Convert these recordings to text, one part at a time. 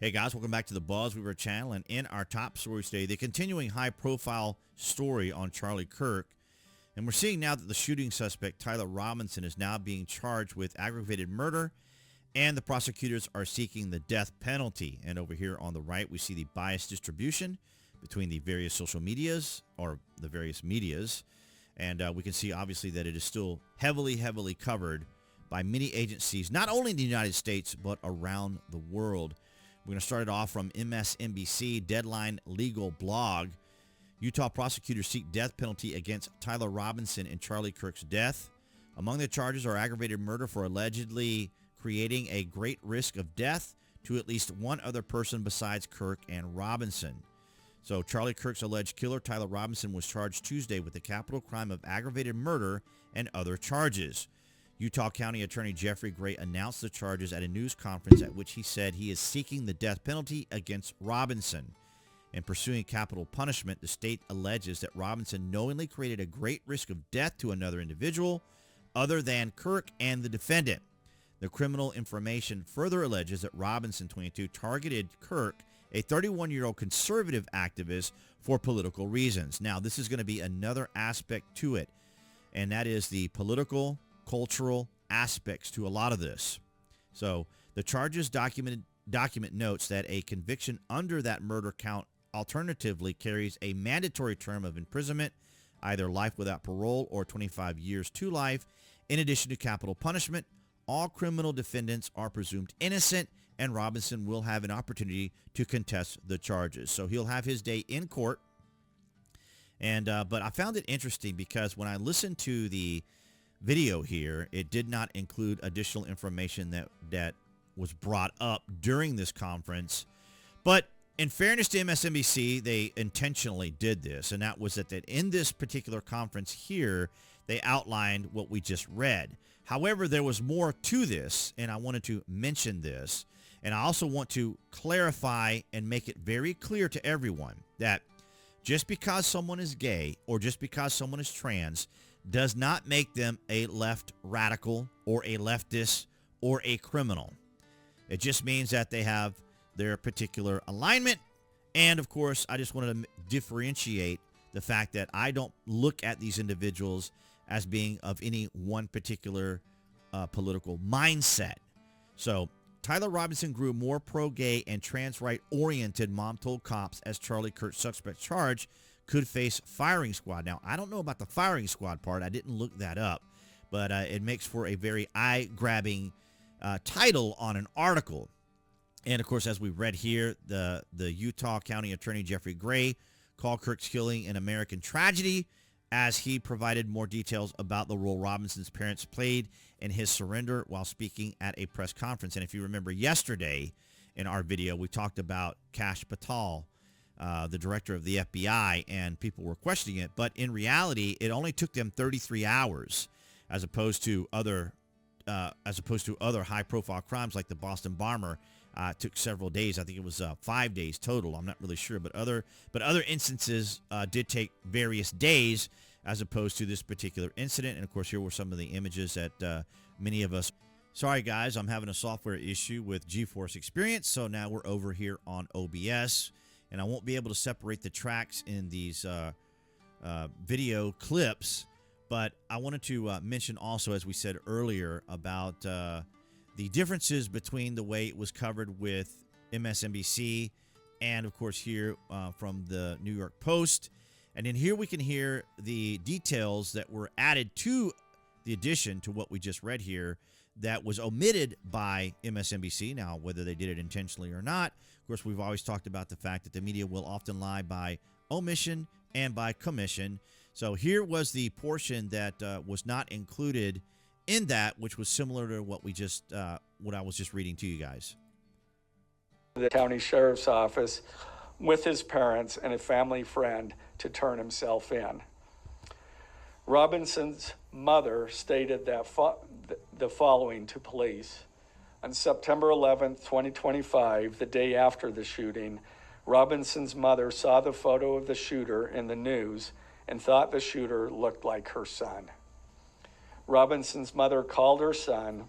Hey guys, welcome back to the BuzWeaver channel, and in our top stories today, the continuing high-profile story on Charlie Kirk. And we're seeing now that the shooting suspect, Tyler Robinson, is now being charged with aggravated murder, and the prosecutors are seeking the death penalty. And over here on the right, we see the biased distribution between the various social medias, or the various medias. And we can see, obviously, that it is still heavily covered by many agencies, not only in the United States, but around the world. We're going to start it off from MSNBC, Deadline Legal Blog. Utah prosecutors seek death penalty against Tyler Robinson in Charlie Kirk's death. Among the charges are aggravated murder for allegedly creating a great risk of death to at least one other person besides Kirk and Robinson. So Charlie Kirk's alleged killer, Tyler Robinson, was charged Tuesday with the capital crime of aggravated murder and other charges. Utah County Attorney Jeffrey Gray announced the charges at a news conference at which he said he is seeking the death penalty against Robinson. In pursuing capital punishment, the state alleges that Robinson knowingly created a great risk of death to another individual other than Kirk and the defendant. The criminal information further alleges that Robinson, 22, targeted Kirk, a 31-year-old conservative activist, for political reasons. Now, this is going to be another aspect to it, and that is the political, cultural aspects to a lot of this. So the charges document notes that a conviction under that murder count alternatively carries a mandatory term of imprisonment, either life without parole or 25 years to life. In addition to capital punishment, all criminal defendants are presumed innocent, and Robinson will have an opportunity to contest the charges. So he'll have his day in court. And but I found it interesting because when I listened to the video here, it did not include additional information that was brought up during this conference. But in fairness to MSNBC, they intentionally did this, and that was that in this particular conference here, they outlined what we just read. However, there was more to this, and I wanted to mention this, and I also want to clarify and make it very clear to everyone that just because someone is gay or just because someone is trans does not make them a left radical or a leftist or a criminal. It just means that they have their particular alignment. And of course, I just wanted to differentiate the fact that I don't look at these individuals as being of any one particular political mindset. So Tyler Robinson grew more pro-gay and trans right-oriented, mom told cops, as Charlie Kirk's suspect charge could face firing squad. Now, I don't know about the firing squad part. I didn't look that up, but it makes for a very eye-grabbing title on an article. And, of course, as we read here, the Utah County Attorney Jeffrey Gray called Kirk's killing an American tragedy as he provided more details about the role Robinson's parents played in his surrender while speaking at a press conference. And if you remember yesterday in our video, we talked about Kash Patel, the director of the FBI, and people were questioning it. But in reality, it only took them 33 hours as opposed to other high-profile crimes like the Boston bomber. Took several days. I think it was 5 days total. I'm not really sure, but other instances did take various days as opposed to this particular incident. And of course, here were some of the images that many of us. Sorry guys, I'm having a software issue with GeForce Experience, so now we're over here on OBS, and I won't be able to separate the tracks in these video clips. But I wanted to mention also, as we said earlier, about the differences between the way it was covered with MSNBC and, of course, here from the New York Post. And then here we can hear the details that were added to the addition to what we just read here that was omitted by MSNBC. Now, whether they did it intentionally or not, of course, we've always talked about the fact that the media will often lie by omission and by commission. So here was the portion that was not included in that, which was similar to what I was just reading to you guys. The county sheriff's office with his parents and a family friend to turn himself in. Robinson's mother stated that the following to police. On September 11th, 2025, the day after the shooting, Robinson's mother saw the photo of the shooter in the news and thought the shooter looked like her son. Robinson's mother called her son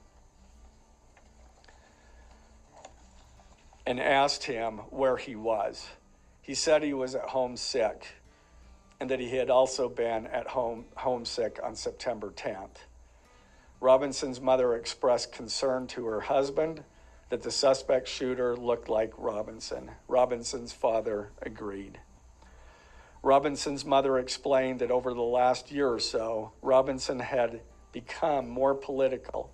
and asked him where he was. He said he was at home sick and that he had also been at homesick on September 10th. Robinson's mother expressed concern to her husband that the suspect shooter looked like Robinson. Robinson's father agreed. Robinson's mother explained that over the last year or so, Robinson had become more political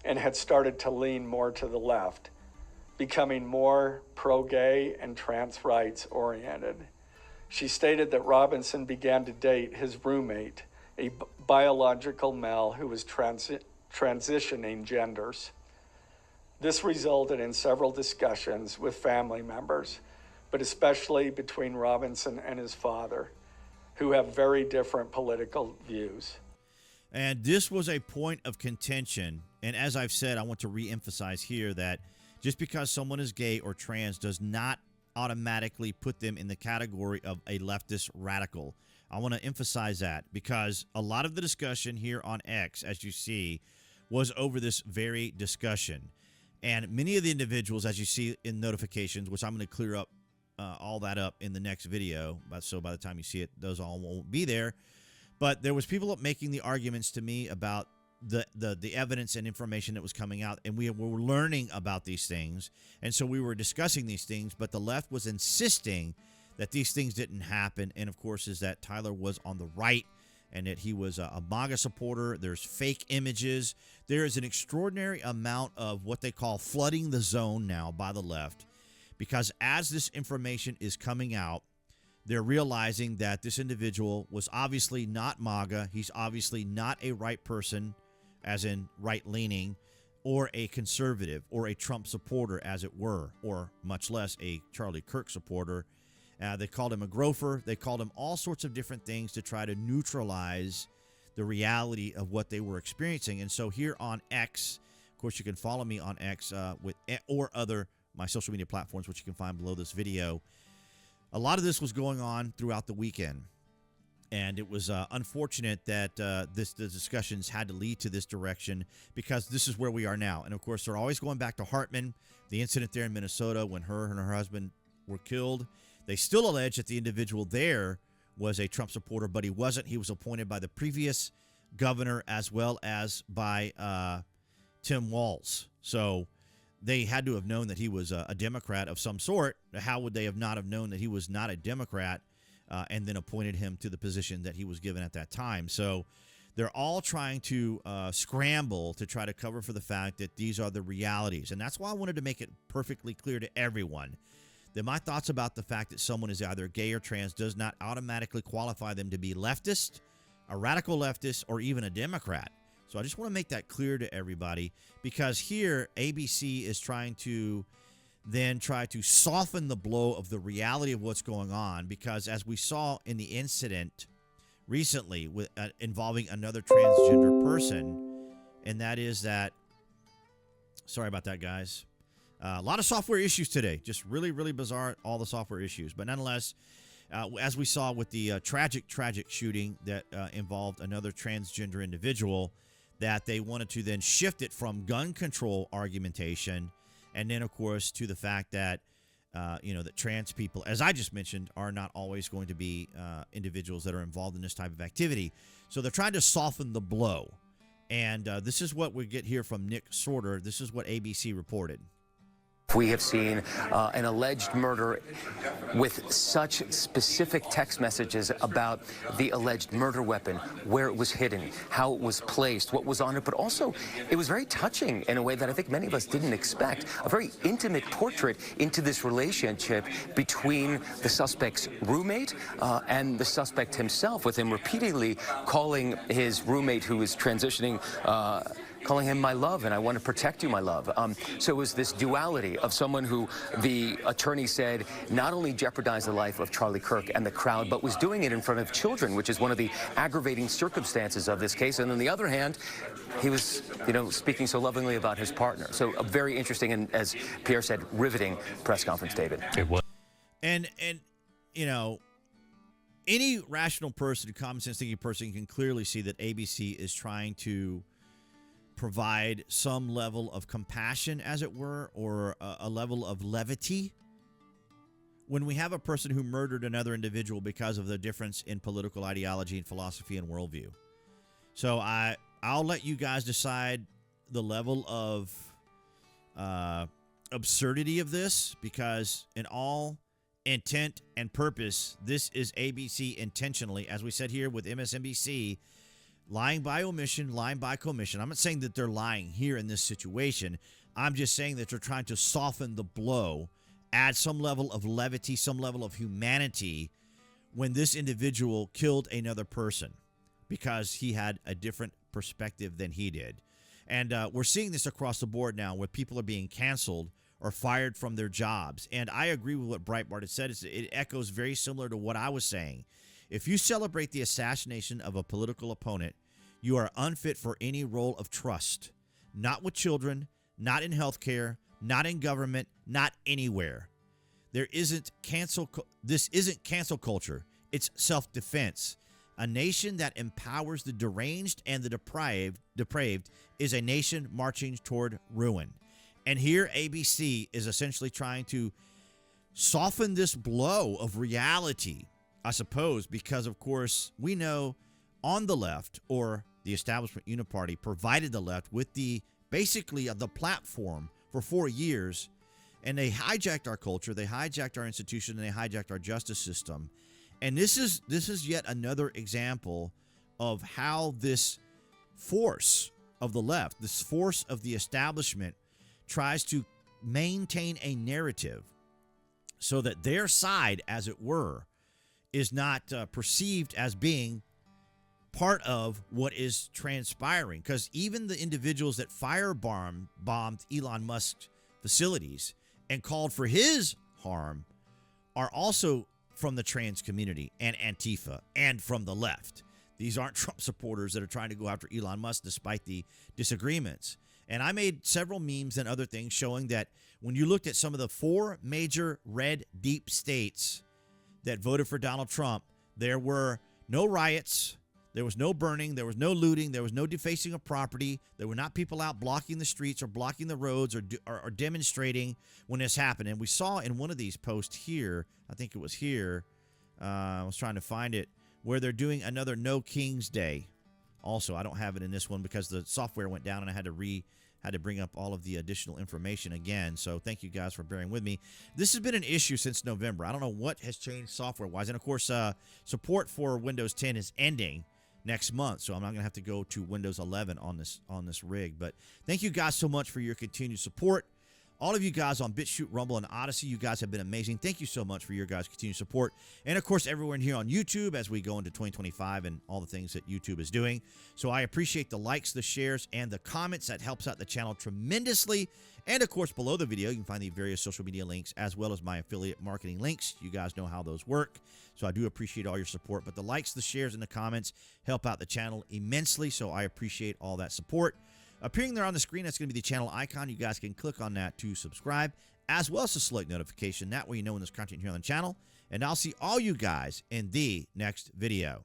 and had started to lean more to the left, becoming more pro-gay and trans rights oriented. She stated that Robinson began to date his roommate, a biological male who was transitioning genders. This resulted in several discussions with family members, but especially between Robinson and his father, who have very different political views. And this was a point of contention. And as I've said, I want to reemphasize here that just because someone is gay or trans does not automatically put them in the category of a leftist radical. I want to emphasize that because a lot of the discussion here on X, as you see, was over this very discussion. And many of the individuals, as you see in notifications, which I'm going to clear up all that up in the next video, so by the time you see it, those all won't be there. But there was people making the arguments to me about the evidence and information that was coming out, and we were learning about these things, and so we were discussing these things, but the left was insisting that these things didn't happen, and of course is that Tryler was on the right and that he was a MAGA supporter. There's fake images. There is an extraordinary amount of what they call flooding the zone now by the left, because as this information is coming out, they're realizing that this individual was obviously not MAGA. He's obviously not a right person, as in right-leaning, or a conservative, or a Trump supporter, as it were, or much less a Charlie Kirk supporter. They called him a gropher. They called him all sorts of different things to try to neutralize the reality of what they were experiencing. And so here on X, of course, you can follow me on X or other my social media platforms, which you can find below this video. A lot of this was going on throughout the weekend, and it was unfortunate that the discussions had to lead to this direction, because this is where we are now. And, of course, they're always going back to Hartman, the incident there in Minnesota when her and her husband were killed. They still allege that the individual there was a Trump supporter, but he wasn't. He was appointed by the previous governor as well as by Tim Walz. So they had to have known that he was a Democrat of some sort. How would they have not have known that he was not a Democrat and then appointed him to the position that he was given at that time? So they're all trying to scramble to try to cover for the fact that these are the realities. And that's why I wanted to make it perfectly clear to everyone that my thoughts about the fact that someone is either gay or trans does not automatically qualify them to be leftist, a radical leftist, or even a Democrat. So I just want to make that clear to everybody, because here ABC is trying to then try to soften the blow of the reality of what's going on, because as we saw in the incident recently with involving another transgender person, and that is that, sorry about that, guys. A lot of software issues today, just really, really bizarre, all the software issues. But nonetheless, as we saw with the tragic shooting that involved another transgender individual, that they wanted to then shift it from gun control argumentation, and then, of course, to the fact that, that trans people, as I just mentioned, are not always going to be individuals that are involved in this type of activity. So they're trying to soften the blow. And this is what we get here from Nick Sorter. This is what ABC reported. We have seen an alleged murder with such specific text messages about the alleged murder weapon, where it was hidden, how it was placed, what was on it, but also it was very touching in a way that I think many of us didn't expect. A very intimate portrait into this relationship between the suspect's roommate and the suspect himself, with him repeatedly calling his roommate, who is transitioning, calling him my love, and I want to protect you, my love. So it was this duality of someone who the attorney said not only jeopardized the life of Charlie Kirk and the crowd, but was doing it in front of children, which is one of the aggravating circumstances of this case. And on the other hand, he was, speaking so lovingly about his partner. So a very interesting and, as Pierre said, riveting press conference, David. It was. And any rational person, common sense thinking person, can clearly see that ABC is trying to provide some level of compassion, as it were, or a level of levity when we have a person who murdered another individual because of the difference in political ideology and philosophy and worldview. So I'll let you guys decide the level of absurdity of this, because in all intent and purpose, this is ABC intentionally, as we said here with MSNBC, lying by omission, lying by commission. I'm not saying that they're lying here in this situation. I'm just saying that they're trying to soften the blow, add some level of levity, some level of humanity when this individual killed another person because he had a different perspective than he did. And we're seeing this across the board now where people are being canceled or fired from their jobs. And I agree with what Breitbart had said. It echoes very similar to what I was saying. If you celebrate the assassination of a political opponent, you are unfit for any role of trust. Not with children, not in healthcare, not in government, not anywhere. This isn't cancel culture. It's self-defense. A nation that empowers the deranged and the depraved is a nation marching toward ruin. And here ABC is essentially trying to soften this blow of reality, I suppose, because, of course, we know on the left, or the establishment uniparty provided the left with basically the platform for 4 years, and they hijacked our culture, they hijacked our institution, and they hijacked our justice system. And this is yet another example of how this force of the left, this force of the establishment, tries to maintain a narrative so that their side, as it were, is not perceived as being part of what is transpiring. Because even the individuals that bombed Elon Musk's facilities and called for his harm are also from the trans community and Antifa and from the left. These aren't Trump supporters that are trying to go after Elon Musk despite the disagreements. And I made several memes and other things showing that when you looked at some of the 4 major red deep states that voted for Donald Trump, there were no riots, there was no burning, there was no looting, there was no defacing of property, there were not people out blocking the streets or blocking the roads or demonstrating when this happened. And we saw in one of these posts here, I think it was here, I was trying to find it, where they're doing another No Kings Day. Also, I don't have it in this one because the software went down and I had to bring up all of the additional information again. So thank you guys for bearing with me. This has been an issue since November. I don't know what has changed software-wise. And, of course, support for Windows 10 is ending next month, so I'm not going to have to go to Windows 11 on this rig. But thank you guys so much for your continued support. All of you guys on BitChute, Rumble, and Odyssey, you guys have been amazing. Thank you so much for your guys' continued support. And, of course, everyone here on YouTube as we go into 2025 and all the things that YouTube is doing. So I appreciate the likes, the shares, and the comments. That helps out the channel tremendously. And, of course, below the video, you can find the various social media links as well as my affiliate marketing links. You guys know how those work. So I do appreciate all your support. But the likes, the shares, and the comments help out the channel immensely. So I appreciate all that support. Appearing there on the screen, that's going to be the channel icon. You guys can click on that to subscribe, as well as to select notification. That way you know when there's content here on the channel. And I'll see all you guys in the next video.